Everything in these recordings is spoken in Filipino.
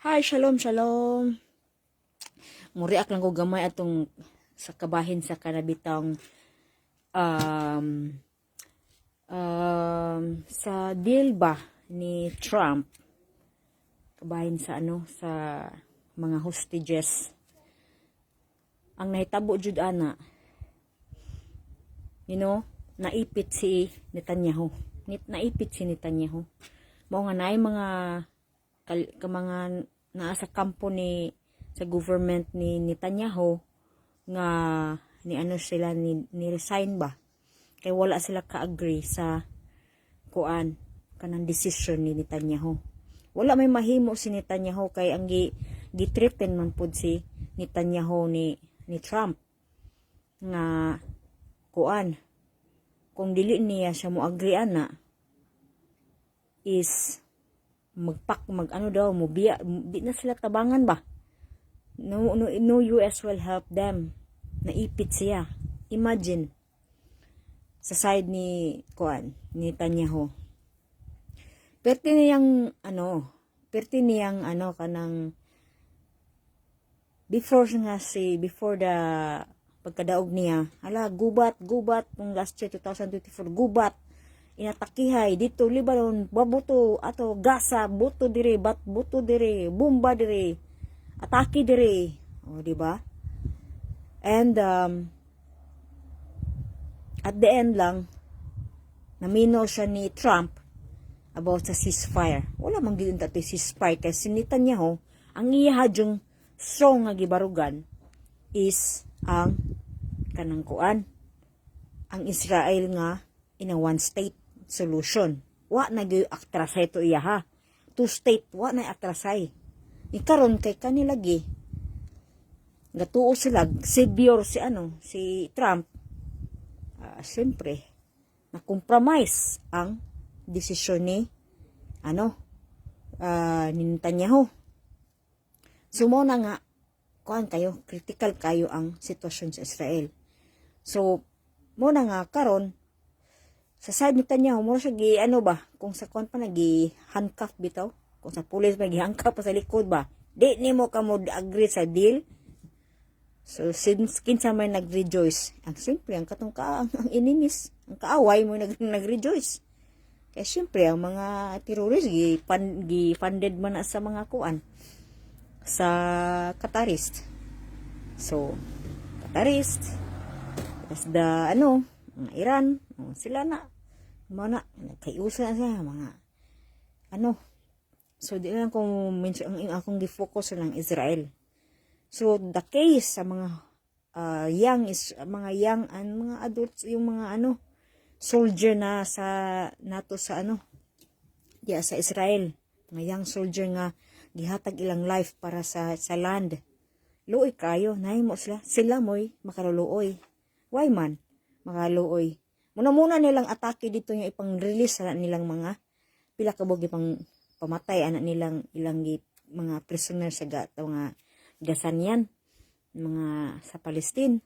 Hi, shalom, shalom. Muriak lang ko gamay atong sa kabahin sa kanabitang um, sa deal ba ni Trump. Kabahin sa sa mga hostages. Ang nahitabo jud ana, naipit si Netanyahu. Naipit si Netanyahu. Mao nga naay mga naa sa kampo sa government ni Netanyahu nga sila ni resign ba, kay wala sila ka-agree sa kanang decision ni Netanyahu. Wala may mahimo si Netanyahu kay ang gi-threaten man pud si Netanyahu ni Trump nga kung dili niya siya mo agree ana is di na sila tabangan ba. No US will help them. Naipit siya. Imagine sa side ni Netanyahu. Perti niyang kanang before the pagkadaog niya, gubat ng last year 2024, gubat inatakihay dito Lebanon, babuto ato Gaza, buto dire, bomba dire, atake dire, di ba? And at the end lang namino siya ni Trump about sa ceasefire. Wala man gyud tato ceasefire kay si Netanyahu ang iya hadyong strong nga gibarugan is ang kanang ang Israel nga in a one state solution. Wa na gyud atrasay to iya ha. Two state wa na atrasay. Ni karon kay kanilagi gatuo sila severe si Trump. Siyempre na compromise ang desisyon ni ni Netanyahu. Sumo na nga critical kayo ang sitwasyon sa Israel. So mo na nga karon sa side ni Netanyahu mo siya kung sa pa handcuff bitaw, kung sa pulis handcuff pa sa likod ba, di nimo ka mo agree sa deal. So since kinsa may nag-rejoice, ang simple ang ang enemies, ang kaaway mo nag-rejoice. Kaya siyempre ang mga terrorist gi-funded man sa mga sa Qatarist. So Qatarist as mga Iran, sila na nagkaiusa na sila mga so di lang kung ang akong gi-focus lang Israel. So the case sa mga young mga adults, yung mga soldier na sa sa Israel, mga young soldier nga gihatag ilang life para sa land. Luoy kayo nahimo sila mo'y makaluluoy. Why man makaluoy? Muna nilang atake dito yung ipang-release sa nilang mga pila ka bugi pang pamatay nilang ilang mga prisoner sa mga gasanyan, mga sa Palestine,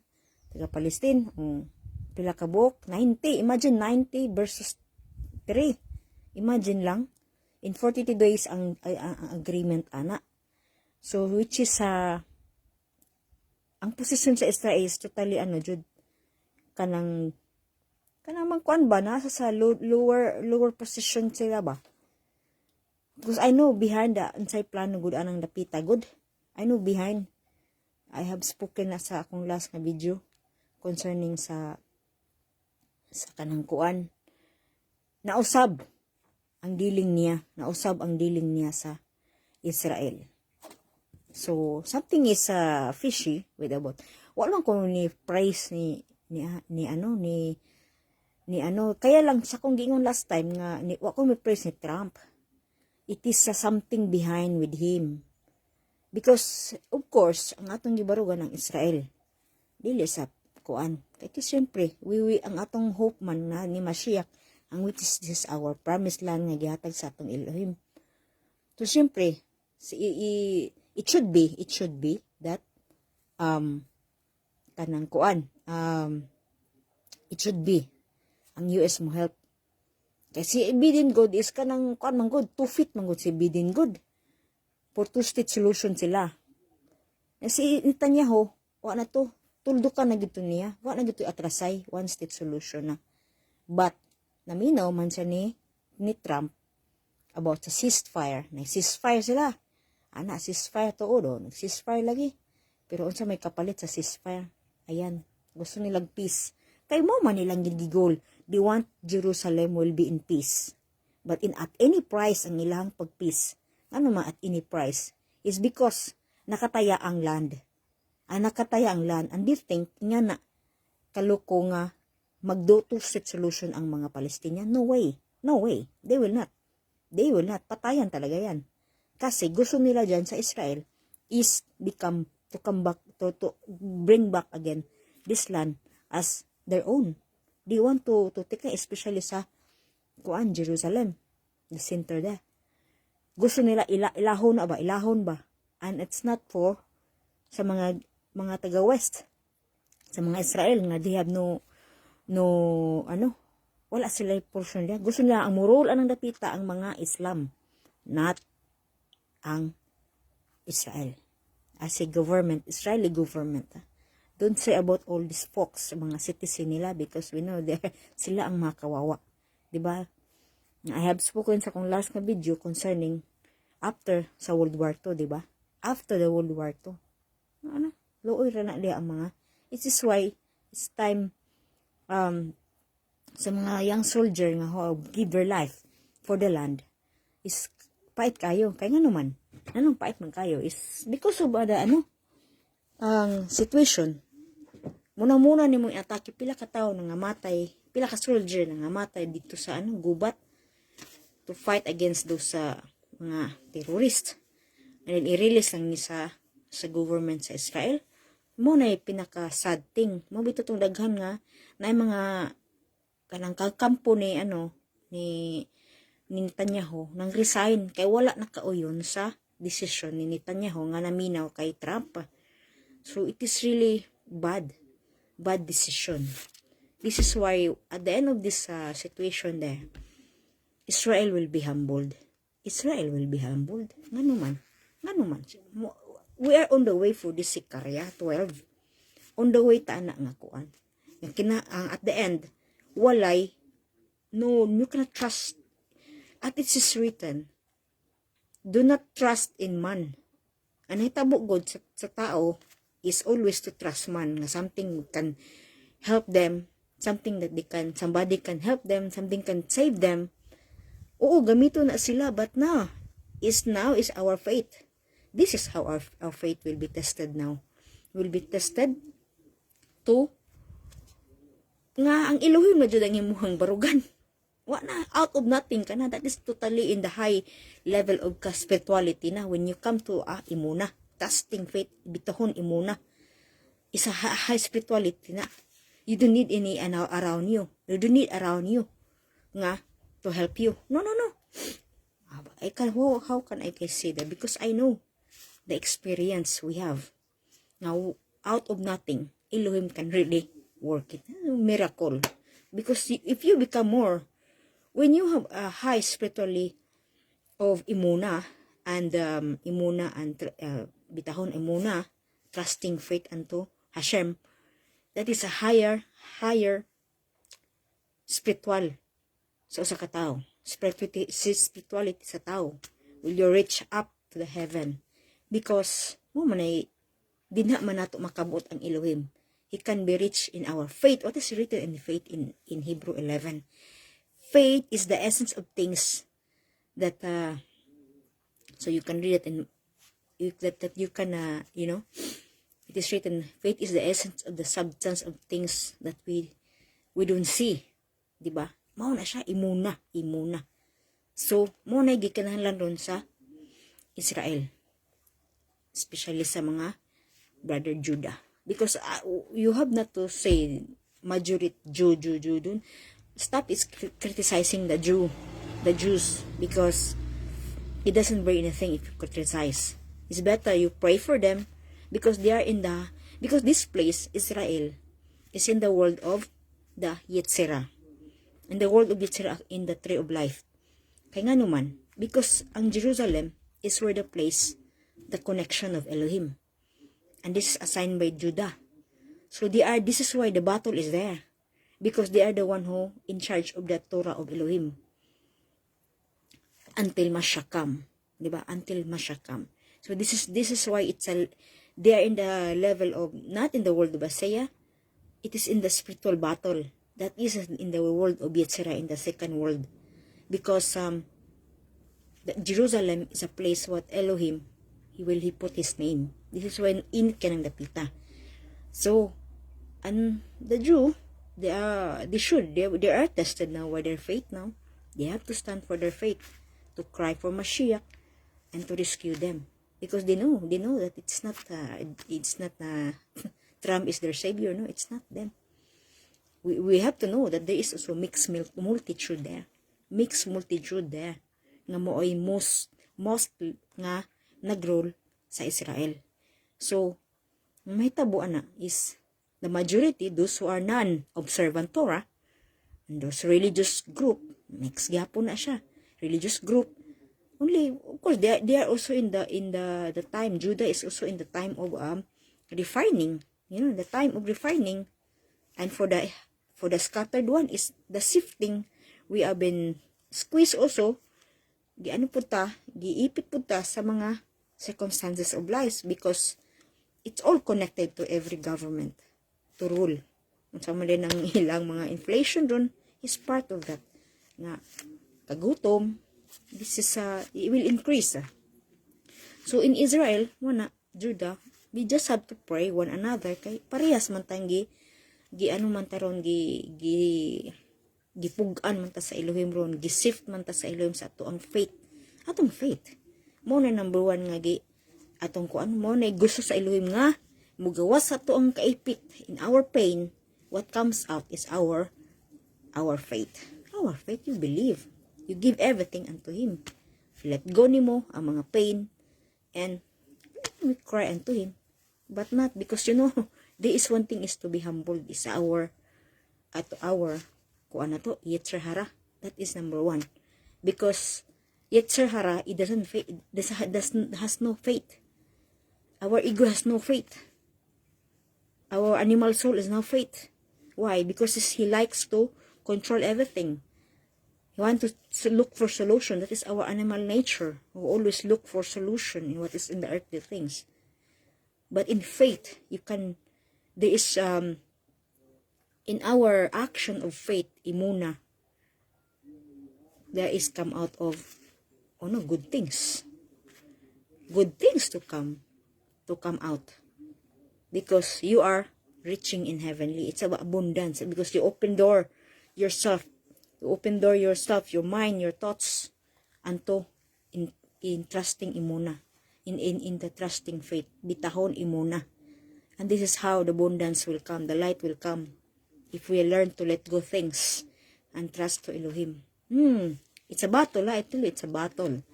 taga Palestine, pila ka buok, 90, imagine 90 versus 3. Imagine lang, in 42 days ang agreement So which is ang position sa Israel is totally jud kanang mangkuan ba nasa sa lower position sila ba? Because I know behind inside plano good anang dapita good. I know behind. I have spoken na sa akong last na video concerning sa kanang nausab ang dealing niya sa Israel. So something is fishy with about. Wala ko ni price kaya lang sa kong giingon last time nga wa ko mi praise ni Trump. It is something behind with him. Because, of course, ang atong gibarugan ng Israel, dili sa Kaya siyempre, ang atong hope man na ni Mashiach, ang which is this our promised land nga gihatag sa atong Elohim. So, siyempre, it should be that, it should be, ang US mo help. Kasi Biden good is kanang man good, 2 feet man good si Biden good. for two-state solution sila. Si Netanyahu, wa na to, tuldo ka na gito niya, wa na gito atrasay, one-state solution na. But, naminaw man siya ni Trump about sa ceasefire. Nag-ceasefire sila. Ana, ceasefire to o, nag-ceasefire lagi. Pero unsa may kapalit sa ceasefire? Ayan, gusto nilang peace. Kay mo man nilang gigigol. They want Jerusalem will be in peace. But at any price ang ilang pag-peace. Ano ma at any price? Is because nakataya ang land. Nakataya ang land. And they think nga na kaluko nga magdo two-state solution ang mga Palestinian. No way. No way. They will not. They will not. Patayan talaga yan. Kasi gusto nila dyan sa Israel is to come back, to bring back again this land as their own. They want to take especially sa Jerusalem, the center there. Gusto nila ilahon ba? And it's not for sa mga taga-West, sa mga Israel nga they have no wala sila portion niya. Gusto nila ang murulan ng dapita ang mga Islam, not ang Israel. As a government, Israeli government. Don't say about all these folks, mga citizen nila, because we know sila ang mga kawawa. Diba? I have spoken sa kong last na video concerning after sa World War II, diba? After the World War II. Looy ra na liya ang mga. It is why it's time sa mga young soldier nga who give their life for the land is pait kayo. Kaya nga naman, anong pait man kayo is because of ang situation. Muna ni mong atake pila ka tao nga matay, pila ka soldier nga matay dito sa gubat to fight against those mga terrorist. And then i-release lang ni sa government sa Israel. Muna pinaka sad thing. Mabito tong daghan nga na mga kanang kampo ni Netanyahu nang resign kay wala na kauyon sa decision ni Netanyahu nga naminaw kay Trump. So it is really bad decision. This is why at the end of this situation there, Israel will be humbled. Israel will be humbled. Ngano man. We are on the way for this Zechariah 12. On the way ta na nga kuan. At the end, walay, no, you cannot trust. At it is written, do not trust in man. Ang hitabo god sa tao is always to trust man na something can help them, something that somebody can help them, something can save them. Oo, gamito na sila, but now is our faith. This is how our faith will be tested now. Will be tested to nga ang Elohim na jud ang imuhang barugan. Wa na, out of nothing ka na. That is totally in the high level of spirituality na. When you come to imuna, testing faith, bitahon imuna, is a high spirituality na. You don't need any around you. You don't need around you nga to help you. No. How can I say that? Because I know the experience we have. Now, out of nothing, Elohim can really work it. Miracle. Because if you become more, when you have a high spiritually of imuna and bitahon imuna, trusting faith unto Hashem, that is a higher spiritual. So sa katao, spirituality sa tao, will you reach up to the heaven? Because mo manay dinha man nato makabot ang Elohim. He can be reached in our faith. What is written in faith in Hebrew 11? Faith is the essence of things that so you can read it and that you can it is written, faith is the essence of the substance of things that we don't see, di ba? Mao na siya imuna. So mo na gikanahanglan ron sa Israel, especially sa mga brother Judah, because you have not to say majority Jew dun. Stop is criticizing the Jews, because it doesn't bring anything if you criticize. It's better you pray for them, because they are because this place, Israel, is in the world of the Yetzirah. In the world of Yetzirah, in the tree of life. Kaya nga naman, because ang Jerusalem is where the place the connection of Elohim. And this is assigned by Judah. So this is why the battle is there. Because they are the one who in charge of the Torah of Elohim. Until Mashiach come. Diba? Until Mashiach come. So this is why they are in the level of, not in the world of Isaiah, it is in the spiritual battle. That is in the world of Yetzirah, in the second world. Because Jerusalem is a place what Elohim, he put his name. This is when in ka ng dapita. So, and the Jew, they are tested now by their faith now. They have to stand for their faith, to cry for Mashiach, and to rescue them. Because they know that it's not Trump is their savior. No, it's not them. We have to know that there is also mixed multitude there. Mixed multitude there. Nga mo ay most nga nagrole sa Israel. So, may tabuan na is the majority, those who are non-observant Torah, and those religious group, next gapon na siya, religious group, only, of course, they are also in the time, Judah is also in the time of refining, the time of refining, and for the scattered one is the sifting. We have been squeezed also, giipit po ta sa mga circumstances of life, because it's all connected to every government to rule. Kung sama din ang ilang mga inflation ron is part of that. Nga, kagutom, this is, it will increase. So in Israel, Judah, we just have to pray one another, kay parehas man tayong gipugan man ta sa Elohim ron, gisift man ta sa Elohim sa atong faith. Atong faith. Mo na number one nga atong kuan mo na gusto sa Elohim nga mugawas sa tuong kaipit in our pain. What comes out is our faith. Our faith, you believe. You give everything unto Him. Let go nimo ang mga pain and we cry unto Him. But not because there is one thing is to be humbled is our kuan na to, Yetzer Hara. That is number one. Because Yetzer Hara, it has no faith. Our ego has no faith. Our animal soul is no faith. Why? Because he likes to control everything. He wants to look for solution. That is our animal nature. We always look for solution in what is in the earthly things. But in faith, there is, in our action of faith, imuna, there is come out of, good things. Good things to come out. Because you are reaching in heavenly. It's about abundance. Because you open door yourself. You open door yourself, your mind, your thoughts, unto in trusting imuna. In the trusting faith. Bitahon imuna. And this is how the abundance will come. The light will come. If we learn to let go things and trust to Elohim. It's a battle. I tell you, it's a battle.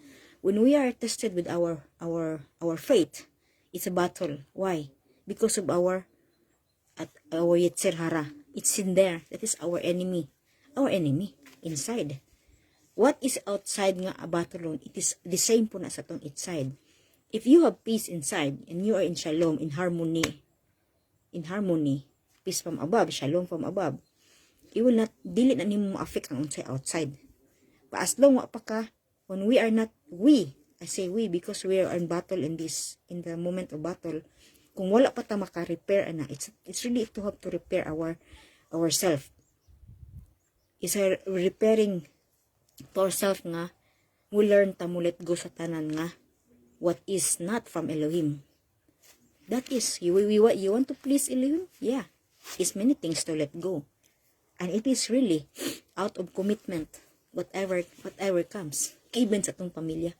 When we are tested with our faith, it's a battle. Why? Because of our Yetzer Hara. It's in there. That is our enemy. Our enemy inside. What is outside nga a battle? It is the same po na sa tong inside. If you have peace inside and you are in shalom, in harmony, peace from above, shalom from above, it will not, dili na nimo ma-affect ang outside. But as long pa ka, when we are not, I say we because we are in battle in the moment of battle, kung wala pa ta maka-repair, it's really to have to repair ourself. Is repairing to ourself nga, we learn ta mo let go sa tanan nga, what is not from Elohim. That is, you want to please Elohim? Yeah. It's many things to let go. And it is really out of commitment, whatever comes. Even sa itong pamilya.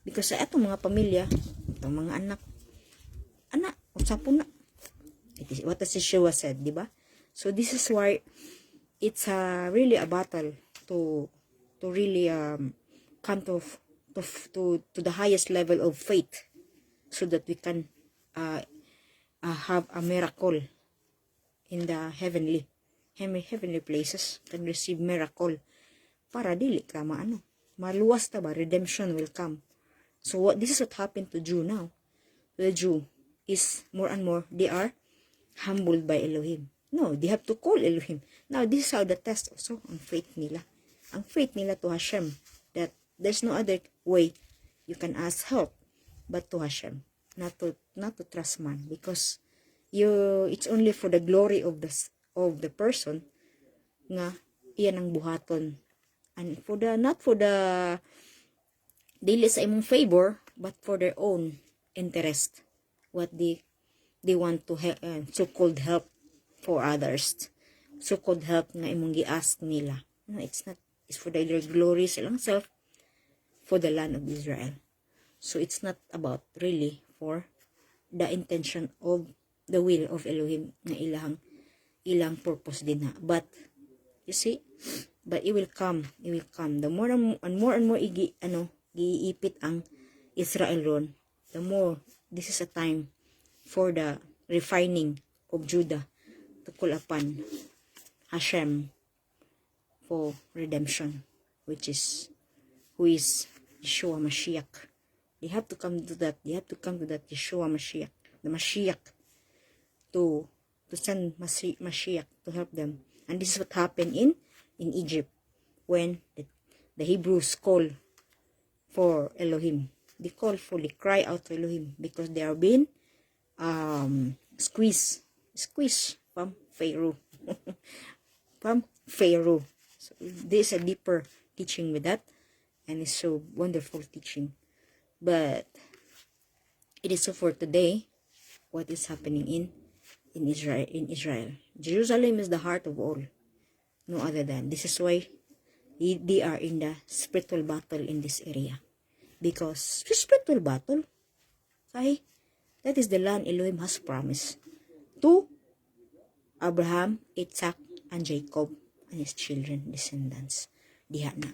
Because sa itong mga pamilya, itong mga anak, usapo na. It is what Yeshua said, di ba? So this is why it's really a battle to really come to the highest level of faith, so that we can have a miracle in the heavenly places, can receive miracle para dili ka maluwas ta ba, redemption will come. So this is what happened to Jew now. The Jew is more and more, they are humbled by Elohim. No, they have to call Elohim. Now, this is how the test also ang faith nila. Ang faith nila to Hashem, that there's no other way you can ask help but to Hashem, not to trust man, because it's only for the glory of the person nga iyan ang buhaton, and not for the dili sa imong favor, but for their own interest, what they want to help, so-called help for others, so-called help nga imong gi-ask nila. No, it's not. It's for their glory silang self, for the land of Israel. So it's not about really for the intention of the will of Elohim na ilang purpose din na. But you see, but it will come. The more and more giipit ang Israel ron, the more this is a time for the refining of Judah to call upon Hashem for redemption, who is Yeshua Mashiach. They have to come to that. Yeshua Mashiach, the Mashiach, to send Mashiach to help them. And this is what happened in Egypt when the Hebrews call for Elohim. They cry out to Elohim because they are being squeezed from Pharaoh. From Pharaoh. So there's a deeper teaching with that, and it's so wonderful teaching. But it is so for today what is happening in Israel. Jerusalem is the heart of all. No other than. This is why they are in the spiritual battle in this area. Because spiritual battle, okay, that is the land Elohim has promised to Abraham, Isaac, and Jacob and his children, descendants. Diha na.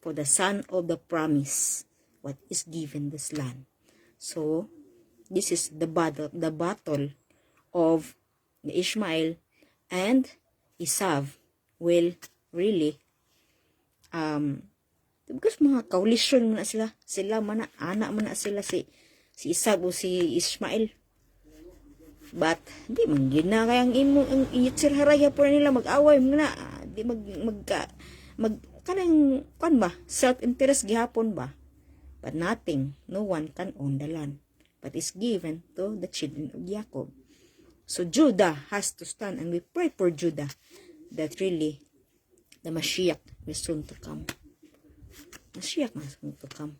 For the son of the promise, what is given this land. So, this is the battle of the Ishmael and Esav will really because mga kaulisyon man sila man anak man sila si Esav o si Ishmael. But di man gid na kayang imong Yetzer Haraya po nila mag-away na di kanang ba self-interest gihapon ba. But no one can own the land, but is given to the children of Jacob. So Judah has to stand, and we pray for Judah that really the Mashiach is soon to come. Mashiach is soon to come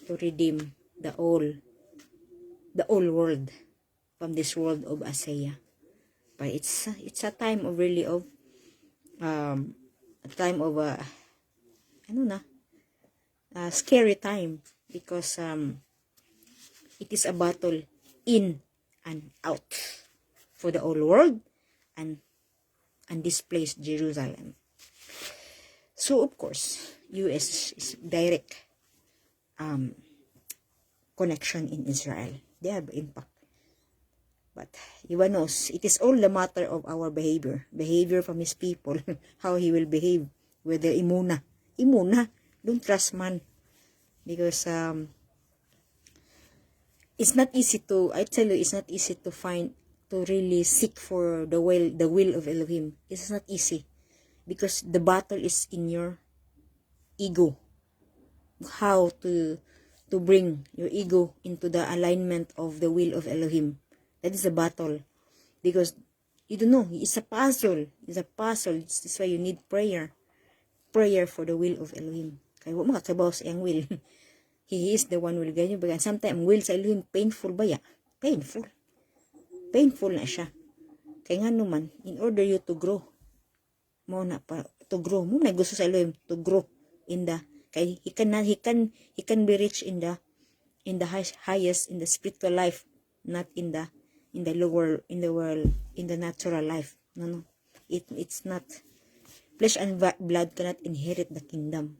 to redeem the whole world from this world of Assyria. But it's a time of really of a time of a scary time, because it is a battle in and out for the whole world and this place Jerusalem. So of course US is direct connection in Israel. They have impact. But Yahweh knows it is all the matter of our behavior from his people, how he will behave with the imuna. Don't trust man, because it's not easy to, I tell you, it's not easy to find, to really seek for the will of Elohim. It's not easy, because the battle is in your ego. How to bring your ego into the alignment of the will of Elohim. That is a battle, because you don't know, it's a puzzle. That's why you need prayer for the will of Elohim. Kaya wala makakibaw sa iyang will. He is the one who will guide you. But sometimes will sa Elohim painful ba ya? Painful na siya. Kaya nga naman, in order you to grow, mo na gusto sa Elohim to grow in the, kaya he can be rich in the highest, in the spiritual life, not in the lower, in the world, in the natural life. No. It's not. Flesh and blood cannot inherit the kingdom.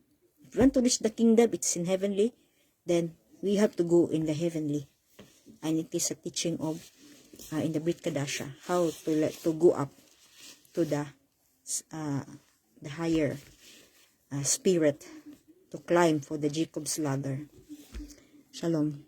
If you want to reach the kingdom, it's in heavenly, then we have to go in the heavenly. And it is a teaching of, in the Brit Kadasha, how to go up to the higher spirit, to climb for the Jacob's ladder. Shalom.